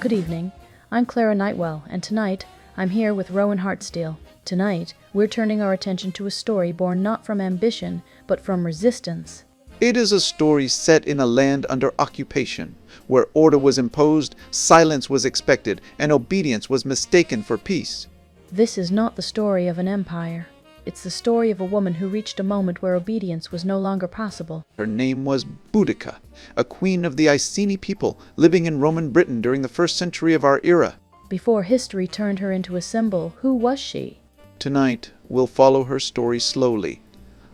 Good evening. I'm Clara Nightwell, and tonight I'm here with Rowan Hartsteele. Tonight, we're turning our attention to a story born not from ambition, but from resistance. It is a story set in a land under occupation, where order was imposed, silence was expected, and obedience was mistaken for peace. This is not the story of an empire. It's the story of a woman who reached a moment where obedience was no longer possible. Her name was Boudica, a queen of the Iceni people living in Roman Britain during the 1st century of our era. Before history turned her into a symbol, who was she? Tonight, we'll follow her story slowly,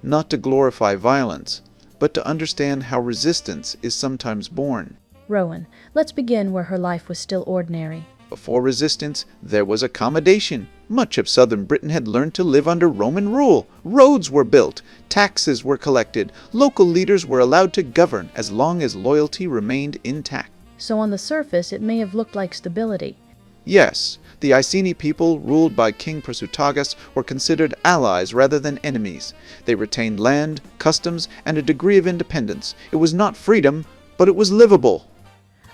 not to glorify violence, but to understand how resistance is sometimes born. Rowan, let's begin where her life was still ordinary. Before resistance, there was accommodation. Much of southern Britain had learned to live under Roman rule. Roads were built, taxes were collected, local leaders were allowed to govern as long as loyalty remained intact. So on the surface, it may have looked like stability. Yes, the Iceni people, ruled by King Prasutagus, were considered allies rather than enemies. They retained land, customs, and a degree of independence. It was not freedom, but it was livable.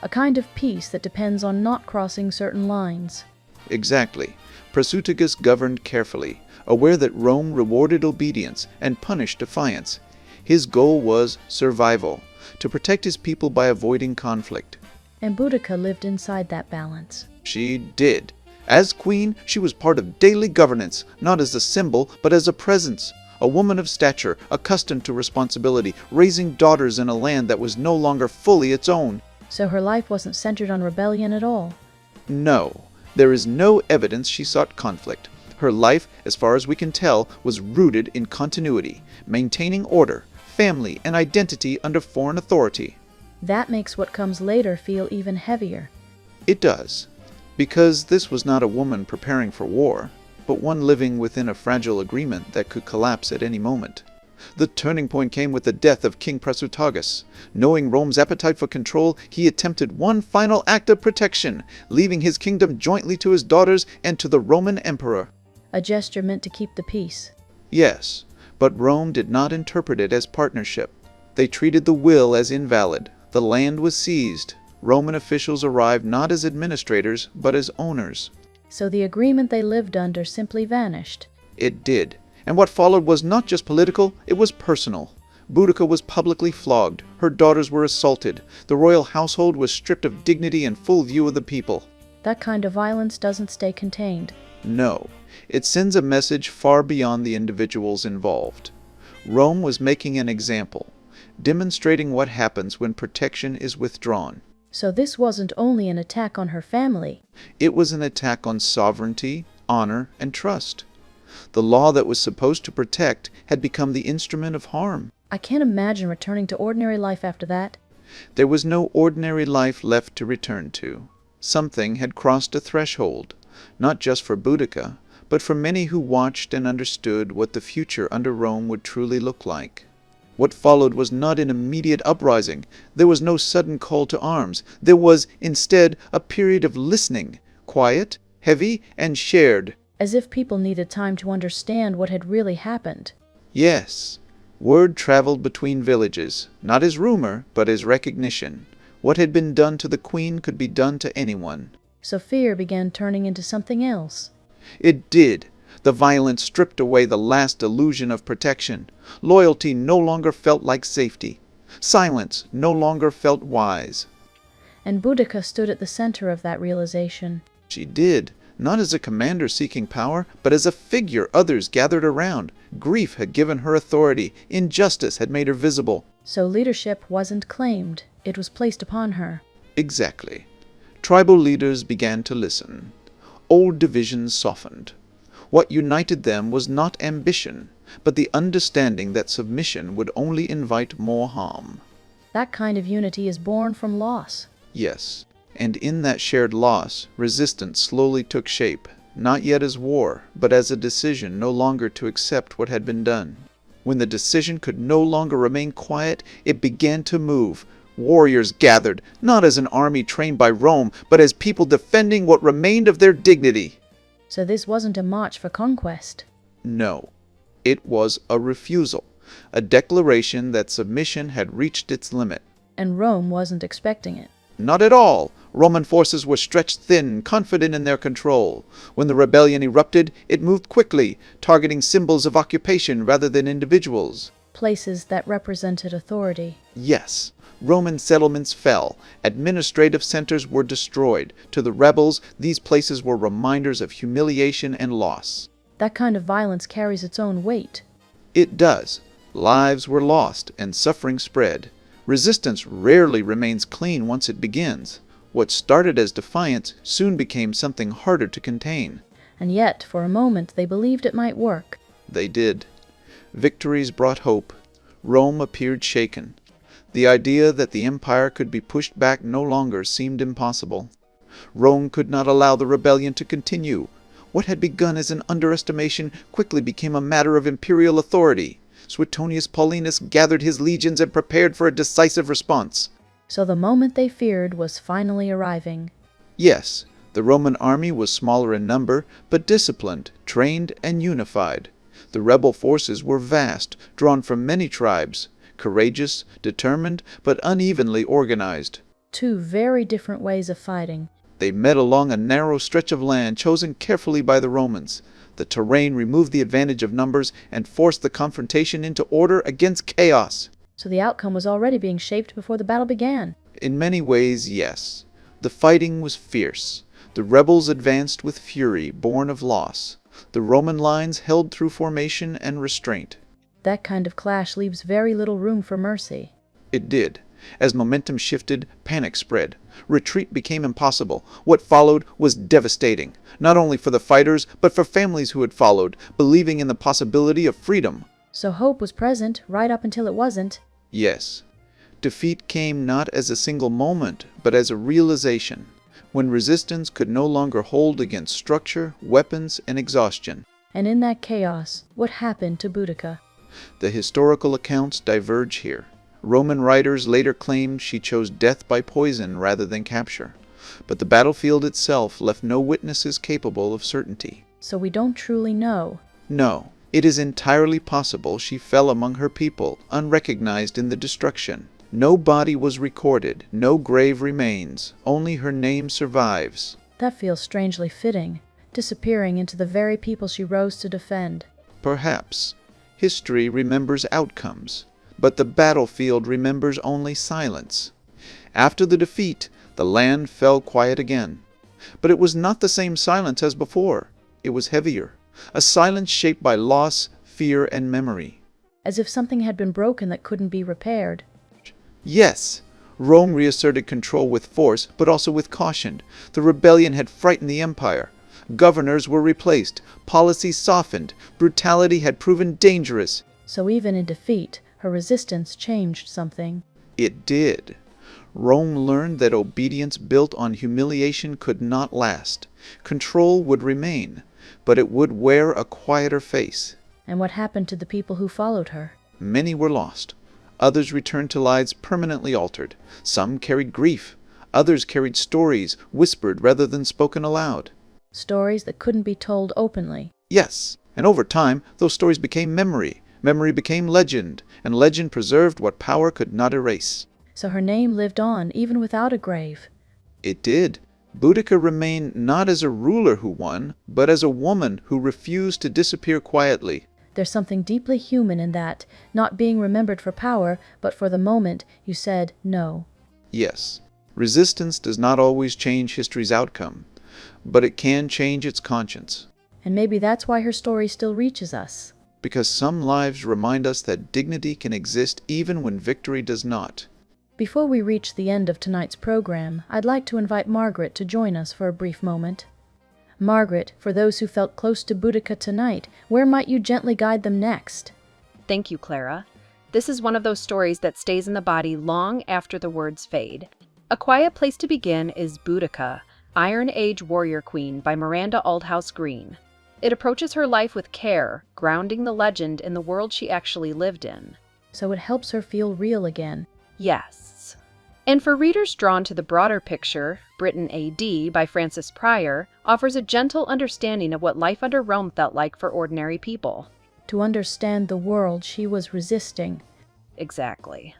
A kind of peace that depends on not crossing certain lines. Exactly. Prasutagus governed carefully, aware that Rome rewarded obedience and punished defiance. His goal was survival, to protect his people by avoiding conflict. And Boudica lived inside that balance. She did. As queen, she was part of daily governance, not as a symbol, but as a presence. A woman of stature, accustomed to responsibility, raising daughters in a land that was no longer fully its own. So her life wasn't centered on rebellion at all. No, there is no evidence she sought conflict. Her life, as far as we can tell, was rooted in continuity, maintaining order, family, and identity under foreign authority. That makes what comes later feel even heavier. It does, because this was not a woman preparing for war, but one living within a fragile agreement that could collapse at any moment. The turning point came with the death of King Prasutagus. Knowing Rome's appetite for control, he attempted one final act of protection, leaving his kingdom jointly to his daughters and to the Roman emperor. A gesture meant to keep the peace. Yes, but Rome did not interpret it as partnership. They treated the will as invalid. The land was seized. Roman officials arrived not as administrators, but as owners. So the agreement they lived under simply vanished. It did. And what followed was not just political, it was personal. Boudica was publicly flogged. Her daughters were assaulted. The royal household was stripped of dignity in full view of the people. That kind of violence doesn't stay contained. No, it sends a message far beyond the individuals involved. Rome was making an example, demonstrating what happens when protection is withdrawn. So this wasn't only an attack on her family. It was an attack on sovereignty, honor, and trust. The law that was supposed to protect had become the instrument of harm. I can't imagine returning to ordinary life after that. There was no ordinary life left to return to. Something had crossed a threshold, not just for Boudica, but for many who watched and understood what the future under Rome would truly look like. What followed was not an immediate uprising. There was no sudden call to arms. There was, instead, a period of listening, quiet, heavy, and shared. As if people needed time to understand what had really happened. Yes. Word traveled between villages, not as rumor, but as recognition. What had been done to the queen could be done to anyone. So fear began turning into something else. It did. The violence stripped away the last illusion of protection. Loyalty no longer felt like safety. Silence no longer felt wise. And Boudica stood at the center of that realization. She did. Not as a commander seeking power, but as a figure others gathered around. Grief had given her authority. Injustice had made her visible. So leadership wasn't claimed. It was placed upon her. Exactly. Tribal leaders began to listen. Old divisions softened. What united them was not ambition, but the understanding that submission would only invite more harm. That kind of unity is born from loss. Yes. And in that shared loss, resistance slowly took shape, not yet as war, but as a decision no longer to accept what had been done. When the decision could no longer remain quiet, it began to move. Warriors gathered, not as an army trained by Rome, but as people defending what remained of their dignity. So this wasn't a march for conquest. No, it was a refusal, a declaration that submission had reached its limit. And Rome wasn't expecting it. Not at all. Roman forces were stretched thin, confident in their control. When the rebellion erupted, it moved quickly, targeting symbols of occupation rather than individuals. Places that represented authority. Yes, Roman settlements fell. Administrative centers were destroyed. To the rebels, these places were reminders of humiliation and loss. That kind of violence carries its own weight. It does. Lives were lost and suffering spread. Resistance rarely remains clean once it begins. What started as defiance soon became something harder to contain. And yet, for a moment, they believed it might work. They did. Victories brought hope. Rome appeared shaken. The idea that the empire could be pushed back no longer seemed impossible. Rome could not allow the rebellion to continue. What had begun as an underestimation quickly became a matter of imperial authority. Suetonius Paulinus gathered his legions and prepared for a decisive response. So the moment they feared was finally arriving. Yes, the Roman army was smaller in number, but disciplined, trained, and unified. The rebel forces were vast, drawn from many tribes, courageous, determined, but unevenly organized. Two very different ways of fighting. They met along a narrow stretch of land chosen carefully by the Romans. The terrain removed the advantage of numbers and forced the confrontation into order against chaos. So the outcome was already being shaped before the battle began. In many ways, yes. The fighting was fierce. The rebels advanced with fury, born of loss. The Roman lines held through formation and restraint. That kind of clash leaves very little room for mercy. It did. As momentum shifted, panic spread. Retreat became impossible. What followed was devastating, not only for the fighters, but for families who had followed, believing in the possibility of freedom. So hope was present, right up until it wasn't. Yes. Defeat came not as a single moment, but as a realization, when resistance could no longer hold against structure, weapons, and exhaustion. And in that chaos, what happened to Boudica? The historical accounts diverge here. Roman writers later claimed she chose death by poison rather than capture, but the battlefield itself left no witnesses capable of certainty. So we don't truly know. No, it is entirely possible she fell among her people, unrecognized in the destruction. No body was recorded, no grave remains, only her name survives. That feels strangely fitting, disappearing into the very people she rose to defend. Perhaps. History remembers outcomes, but the battlefield remembers only silence. After the defeat, the land fell quiet again. But it was not the same silence as before. It was heavier, a silence shaped by loss, fear, and memory. As if something had been broken that couldn't be repaired. Yes, Rome reasserted control with force, but also with caution. The rebellion had frightened the empire. Governors were replaced, policies softened, brutality had proven dangerous. So even in defeat, her resistance changed something. It did. Rome learned that obedience built on humiliation could not last. Control would remain, but it would wear a quieter face. And what happened to the people who followed her? Many were lost. Others returned to lives permanently altered. Some carried grief. Others carried stories, whispered rather than spoken aloud. Stories that couldn't be told openly. Yes, and over time, those stories became memory. Memory became legend, and legend preserved what power could not erase. So her name lived on, even without a grave. It did. Boudica remained not as a ruler who won, but as a woman who refused to disappear quietly. There's something deeply human in that, not being remembered for power, but for the moment you said no. Yes, resistance does not always change history's outcome, but it can change its conscience. And maybe that's why her story still reaches us. Because some lives remind us that dignity can exist even when victory does not. Before we reach the end of tonight's program, I'd like to invite Margaret to join us for a brief moment. Margaret, for those who felt close to Boudica tonight, where might you gently guide them next? Thank you, Clara. This is one of those stories that stays in the body long after the words fade. A quiet place to begin is Boudica, Iron Age Warrior Queen by Miranda Aldhouse Green. It approaches her life with care, grounding the legend in the world she actually lived in. So it helps her feel real again. Yes. And for readers drawn to the broader picture, Britain A.D. by Francis Pryor offers a gentle understanding of what life under Rome felt like for ordinary people. To understand the world she was resisting. Exactly.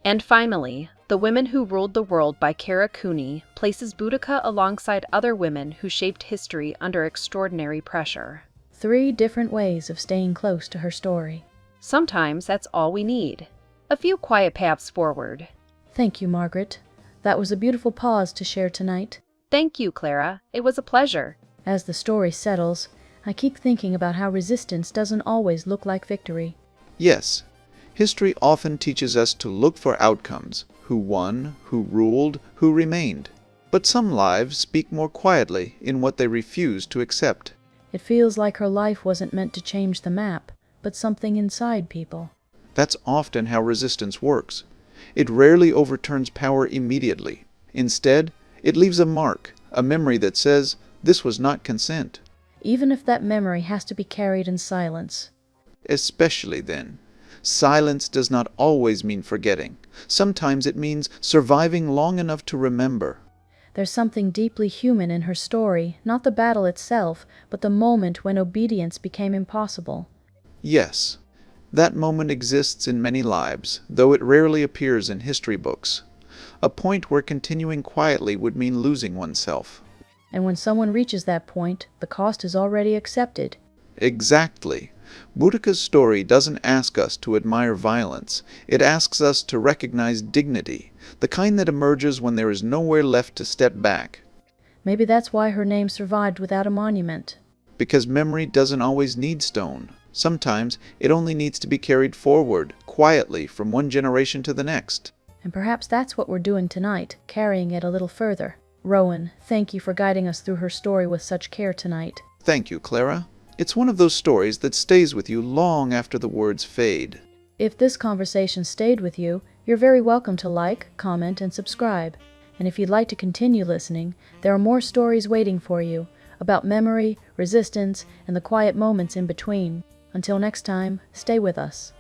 And finally, The Women Who Ruled the World by Kara Cooney places Boudica alongside other women who shaped history under extraordinary pressure. 3 different ways of staying close to her story. Sometimes that's all we need. A few quiet paths forward. Thank you, Margaret. That was a beautiful pause to share tonight. Thank you, Clara. It was a pleasure. As the story settles, I keep thinking about how resistance doesn't always look like victory. Yes, history often teaches us to look for outcomes, who won, who ruled, who remained. But some lives speak more quietly in what they refuse to accept. It feels like her life wasn't meant to change the map, but something inside people. That's often how resistance works. It rarely overturns power immediately. Instead, it leaves a mark, a memory that says, this was not consent. Even if that memory has to be carried in silence. Especially then. Silence does not always mean forgetting. Sometimes it means surviving long enough to remember. There's something deeply human in her story, not the battle itself, but the moment when obedience became impossible. Yes, that moment exists in many lives, though it rarely appears in history books. A point where continuing quietly would mean losing oneself. And when someone reaches that point, the cost is already accepted. Exactly. Boudica's story doesn't ask us to admire violence. It asks us to recognize dignity, the kind that emerges when there is nowhere left to step back. Maybe that's why her name survived without a monument. Because memory doesn't always need stone. Sometimes it only needs to be carried forward, quietly, from one generation to the next. And perhaps that's what we're doing tonight, carrying it a little further. Rowan, thank you for guiding us through her story with such care tonight. Thank you, Clara. It's one of those stories that stays with you long after the words fade. If this conversation stayed with you, you're very welcome to like, comment, and subscribe. And if you'd like to continue listening, there are more stories waiting for you, about memory, resistance, and the quiet moments in between. Until next time, stay with us.